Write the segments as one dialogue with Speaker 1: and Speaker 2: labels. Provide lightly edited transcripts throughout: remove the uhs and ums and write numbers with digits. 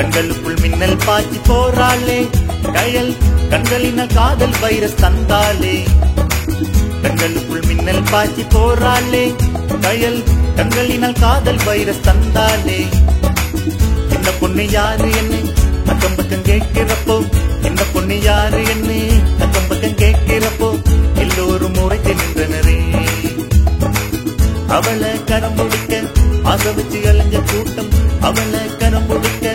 Speaker 1: கண்களுக்குள் மின்னல் பாய்ச்சி போறாளே கயல் கண்களினால் காதல் வைரஸ் தந்தாளே. கண்களுக்குள் மின்னல் பாய்ச்சி போறாளே கயல் கண்களினால் காதல் வைரஸ் தந்தாளே. இந்த பொண்ணு யாரு என்ன அக்கம் பக்கம் கேட்கிறப்போ, இந்த பொண்ணு யாரு என்ன அக்கம் பக்கம் கேட்கிறப்போ எல்லோரும் உரைத்து நின்றனரே. அவளை கரம் முடிக்க ஆசை வச்சு அலைஞ்ச கூட்டம், அவளை கரம் முடிக்க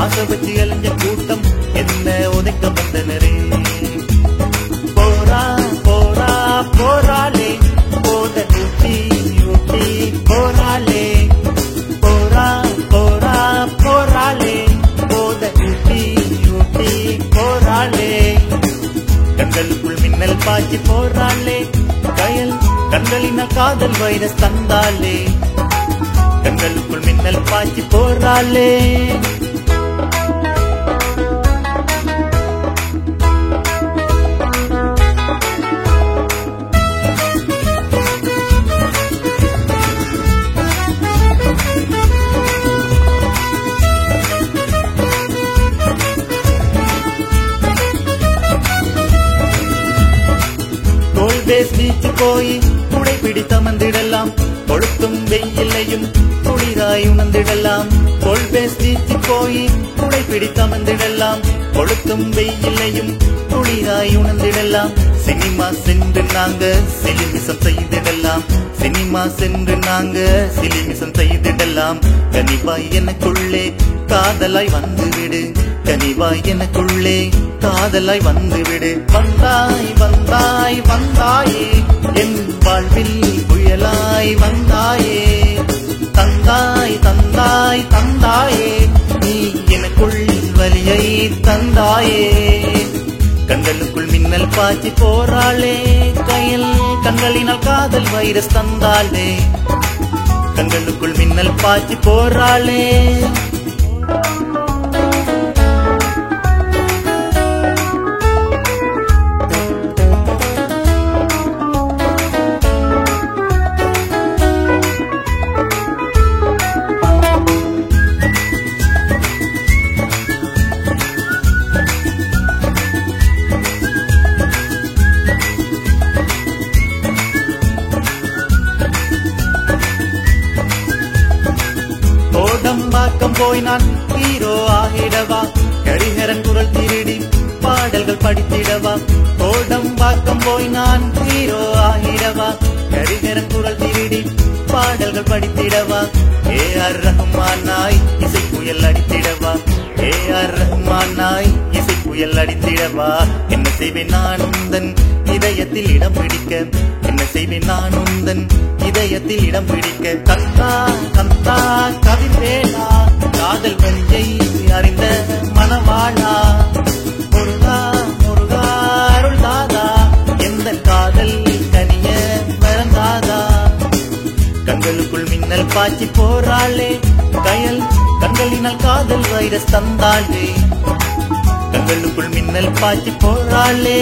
Speaker 1: ஆசை வச்சு அலைஞ்ச கூட்டம் என்ன உதைக்க வந்தனரே. போரா போரா போராளே போத ஊட்டி ஊட்டி போராளே, போரா போரா போராளே போத ஊட்டி ஊட்டி போராளே. கண்களுக்குள் மின்னல் பாய்ச்சி போராளே கயல் கண்களினால் காதல் வைரஸ் தந்தாளே. கண்களுக்குள் மின்னல் பாய்ச்சி போராளே. பீச்சு போய் குடை பிடித்தமர்ந்திடலாம், கொளுத்தும் வெயிலையும் குளிராய் உணர்ந்திடலாம். கோல்பேஸ் பீச்சு போய் குடை பிடித்தமர்ந்திடலாம், கொளுத்தும் வெயிலையும் குளிராய் உணர்ந்திடலாம். சினிமா சென்று நாங்க சிலிமிசம் செய்திடலாம், சினிமா சென்று நாங்க சிலிமிசம் செய்திடலாம். கனிவாய் எனக்குள்ளே காதலாய் வந்துவிடு, கனிவாய் எனக்குள்ளே காதலாய் வந்துவிடு. வந்தாய் வந்தாய் வந்தாயே என் வாழ்வில் புயலாய் வந்தாயே, தந்தாய் தந்தாய் தந்தாயே நீ எனக்குள் வலியை தந்தாயே. கண்களுக்குள் மின்னல் பாய்ச்சி போராளே கயல் கண்களினால் காதல் வைரஸ் தந்தாளே. கண்களுக்குள் மின்னல் பாய்ச்சி போராளே. கோடம்பாக்கம் போய் நான் ஹீரோ ஆகிடவா, கரிஹரன் குரல் திருடி பாடல்கள் படித்திடவா. கோடம்பாக்கம் போய் நான் ஹீரோ ஆகிடவா, கரிஹரன் குரல் திருடி பாடல்கள் படித்திடவா. ஏஆர் ரஹ்மானாய் இசை புயல் அடித்திடவா, ஏஆர் ரஹ்மானாய் இசை புயல் அடித்திடவா. என்ன செய்வேன் நான் உந்தன் இதயத்தில் இடம் பிடிக்க, என்ன செய்வேன் நான் உந்தன் இதயத்தில் இடம் பிடிக்க. கந்தா கந்தா கவிவேலா காதல் நெஞ்சை அறிந்த மணவாளா, முருகா முருகா அருள் தாதா எந்த காதல் கனிய மறந்தாதா. கண்களுக்குள் மின்னல் பாய்ச்சி போராளே கயல் கண்களினால் காதல் வைரஸ் தந்தாளே. கண்களுக்குள் மின்னல் பாய்ச்சி போராளே.